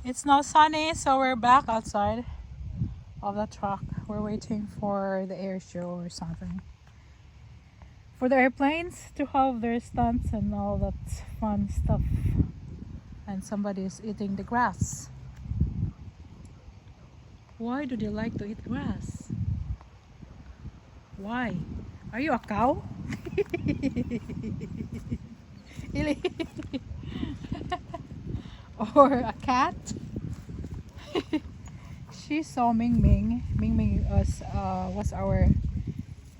It's now sunny, so we're back outside of the truck. We're waiting for the air show or something. For the airplanes to have their stunts and all that fun stuff. And somebody is eating the grass. Why do they like to eat grass? Why? Are you a cow? Or a cat? She saw Ming Ming. Ming Ming was our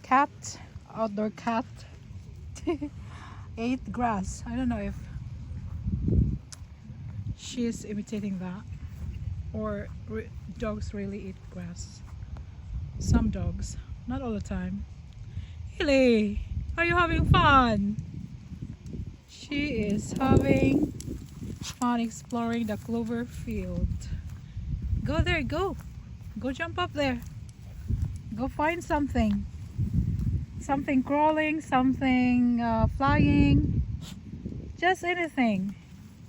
cat, outdoor cat. Ate grass. I don't know if she's imitating that or dogs really eat grass. Some dogs, not all the time. Haley, are you having fun? She is having fun exploring the clover field. Go there, go jump up there, go find something crawling, something flying, just anything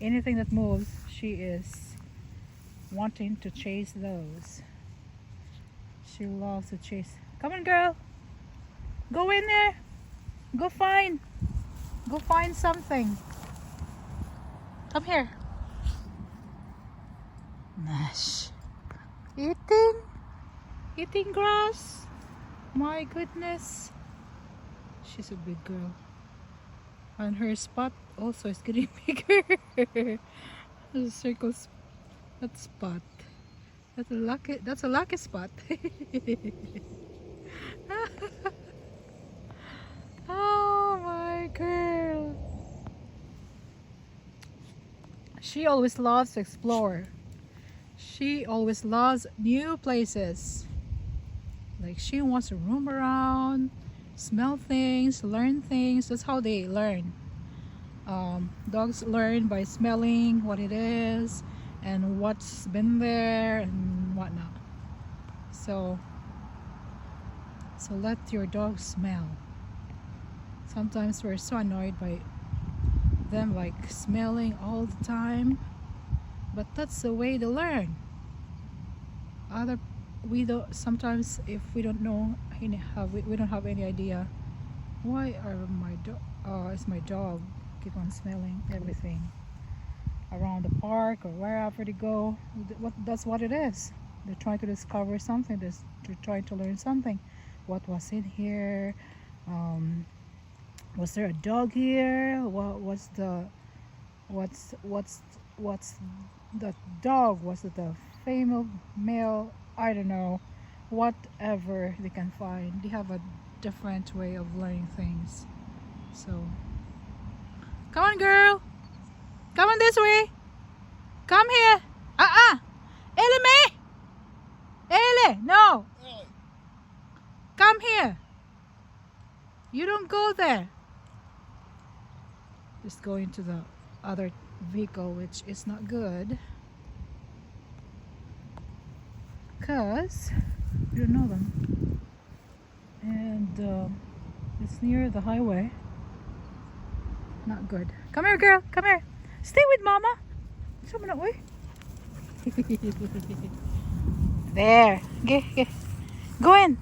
that moves. She is wanting to chase those. She loves to chase. Come on, girl, go in there, go find something. Come here. Nash. Eating grass. My goodness. She's a big girl. And her spot also is getting bigger. The circles. That spot. That's a lucky spot. Oh my girl. She always loves to explore. She always loves new places. Like she wants to roam around, smell things, learn things. That's how they learn. Dogs learn by smelling what it is and what's been there and whatnot. So let your dog smell. Sometimes we're so annoyed by them like smelling all the time, but that's the way to learn. We don't sometimes, if we don't know, we don't have any idea why is my dog keep on smelling everything around the park or wherever they go. That's what it is. They're trying to discover something. They're trying to learn something. What was in here? Was there a dog here? What's the dog? Was it a female, male? I don't know. Whatever they can find. They have a different way of learning things. So come on, girl. Come on this way. Come here. Ellie, Ellie, no. Come here. You don't go there. Just go into the other vehicle, which is not good. Because you don't know them. And it's near the highway. Not good. Come here, girl. Come here. Stay with mama. There. Go in.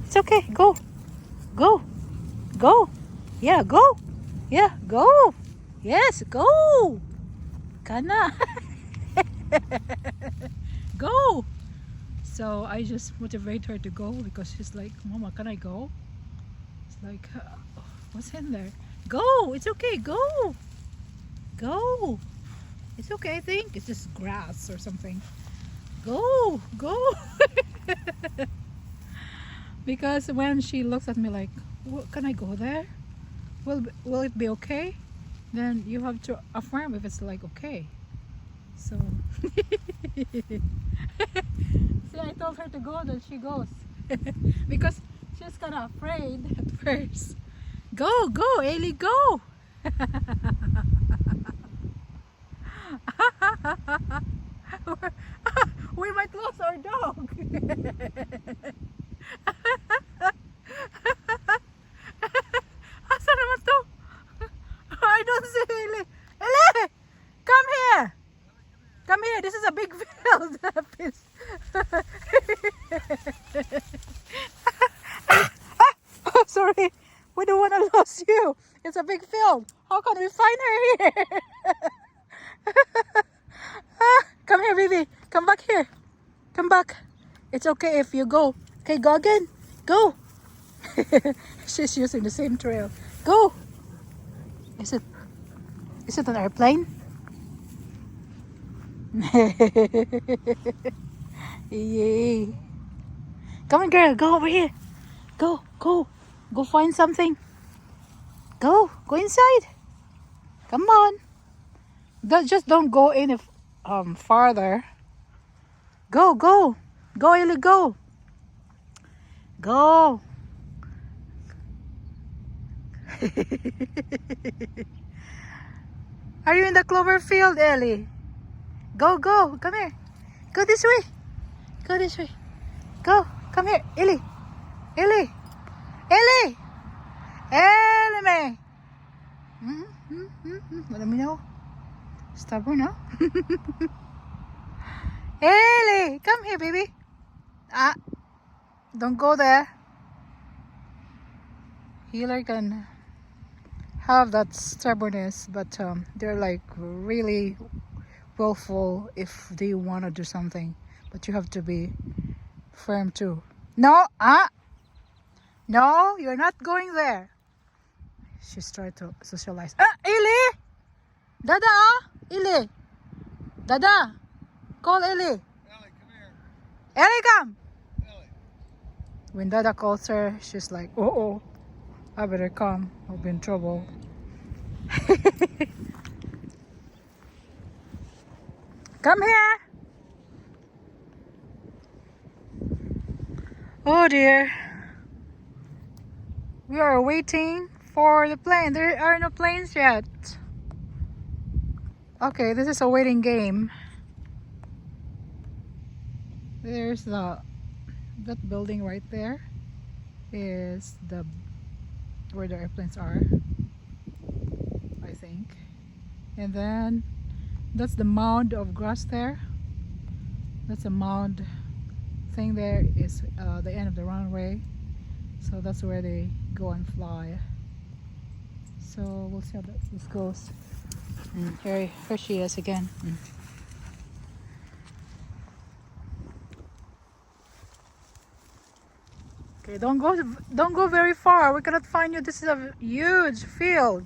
It's okay. Go. Yeah, go. Yeah, go. Yes, go. Kana. Go. So I just motivate her to go because she's like, Mama, can I go? It's like, what's in there? Go. It's okay. Go. It's okay. I think it's just grass or something. Go. Because when she looks at me like, can I go there? Will it be okay? Then you have to affirm if it's like okay. So see, I told her to go, then she goes. Because she's kind of afraid at first. Go, Ailey, go. We might lose our dog. Asa naman to? I don't see Ailey. Ailey, come here. This is a big field. Please. Oh, sorry. We don't want to lose you. It's a big field. How can we find her here? Come here, baby. Come back here. Come back. It's okay if you go. Okay, go again. Go. She's using the same trail. Go. Is it an airplane? Yay. Come on, girl. Go over here. Go. Go find something. Go inside. Come on. Just don't go any farther. Go, Ellie, go. Go. Are you in the clover field, Ellie? Go. Come here. Go this way. Go. Come here, Ellie. Ellie, me. Let me know. Stubborn, huh? Ellie, come here, baby. Don't go there. Healer can have that stubbornness, but they're like really willful if they want to do something. But you have to be firm too. No, no, you're not going there. She's trying to socialize. Ellie! Ellie! Dada! Call Ellie! Ellie, come here. Ellie, come! Ellie. When Dada calls her, she's like, oh, I better come. I'll be in trouble. Come here! Oh dear. We are waiting for the plane. There are no planes yet. Okay, this is a waiting game. There's that building right there is where the airplanes are, I think. And then that's the mound of grass there. That's a mound thing there is the end of the runway. So that's where they go and fly. So we'll see how this goes. Here she is again. Okay, don't go very far. We cannot find you. This is a huge field.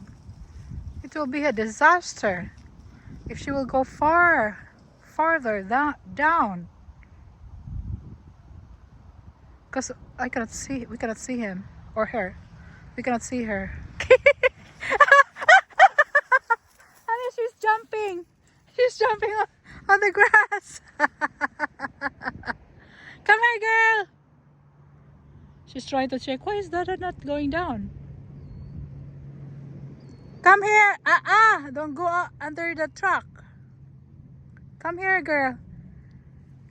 It will be a disaster if she will go farther down. Because we cannot see him or her. We cannot see her. And she's jumping. She's jumping on the grass. Come here, girl. She's trying to check. Why is that not going down? Come here. Don't go under the truck. Come here, girl.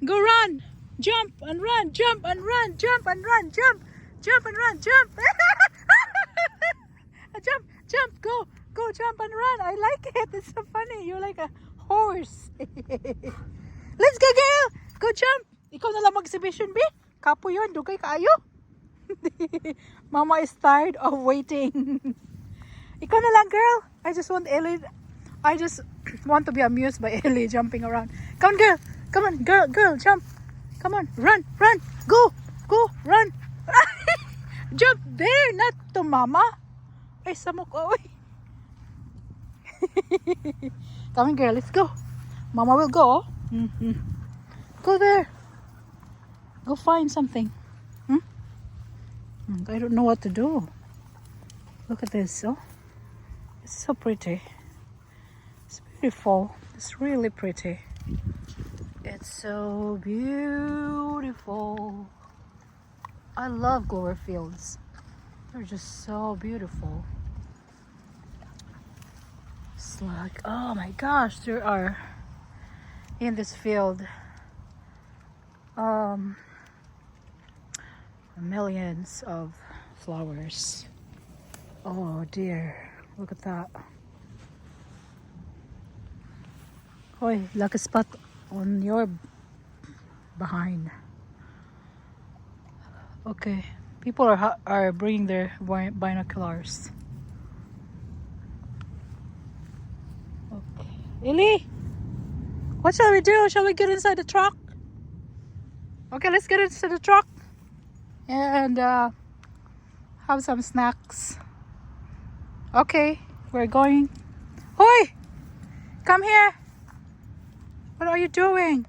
Go run. Jump and run. Jump and run. Jump and run. Jump. Jump and run. Jump. Jump. Go. Jump and run. I like it. It's so funny. You're like a horse. Let's go, girl. Go jump. Ikaw na lang mag-exhibition, B. Kapo yun. Dugay kaayo. Mama is tired of waiting. Ikaw na lang, girl. I just want Ellie. I just want to be amused by Ellie jumping around. Come on, girl. Come on, girl, jump. Come on, run. Go, run. Jump there, not to mama. Ay, samok, oy. Come on, girl, let's go. Mama will go. Go there. Go find something. I don't know what to do. Look at this. Oh, it's so pretty. It's beautiful. It's really pretty. It's so beautiful. I love clover fields. They're just so beautiful. It's like, oh my gosh, there are in this field millions of flowers. Oh dear, look at that. Hoy, lucky spot on your behind. Okay, people are bringing their binoculars. Okay, Ellie, what shall we do? Shall we get inside the truck? Okay, let's get into the truck and have some snacks. Okay, we're going. Hoi! Come here! What are you doing?